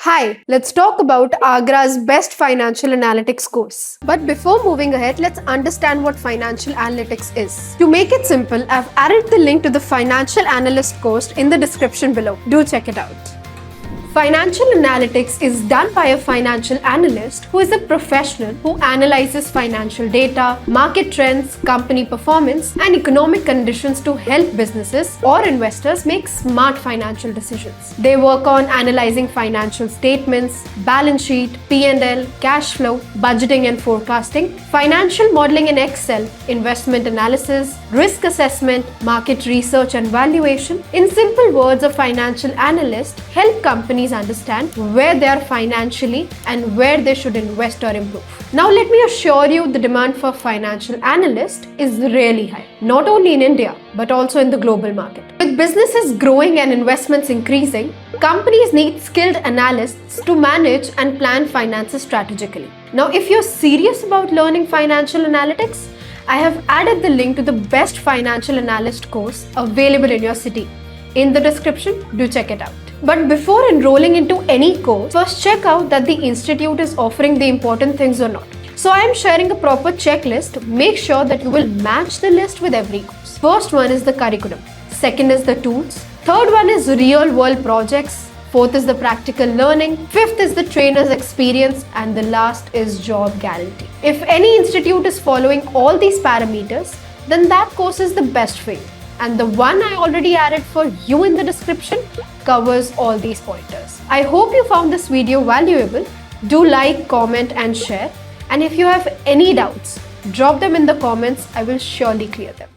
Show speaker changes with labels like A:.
A: Hi, let's talk about Agra's best financial analytics course. But before moving ahead, let's understand what financial analytics is. To make it simple, I've added the link to the Financial Analyst Course in the description below. Do check it out. Financial analytics is done by a financial analyst who is a professional who analyzes financial data, market trends, company performance, and economic conditions to help businesses or investors make smart financial decisions. They work on analyzing financial statements, balance sheet, P&L, cash flow, budgeting and forecasting, financial modeling in Excel, investment analysis, risk assessment, market research and valuation. In simple words, a financial analyst helps companies understand where they are financially and where they should invest or improve. Now let me assure you, the demand for financial analyst is really high, not only in India but also in the global market. With businesses growing and investments increasing, companies need skilled analysts to manage and plan finances strategically. Now if you're serious about learning financial analytics, I have added the link to the best financial analyst course available in your city. In the description, do check it out. But before enrolling into any course, first check out that the institute is offering the important things or not. So I am sharing a proper checklist. Make sure that you will match the list with every course. First one is the curriculum. Second is the tools. Third one is real world projects. Fourth is the practical learning. Fifth is the trainer's experience. And the last is job guarantee. If any institute is following all these parameters, then that course is the best for you. And the one I already added for you in the description covers all these pointers. I hope you found this video valuable. Do like, comment and share. And if you have any doubts, drop them in the comments. I will surely clear them.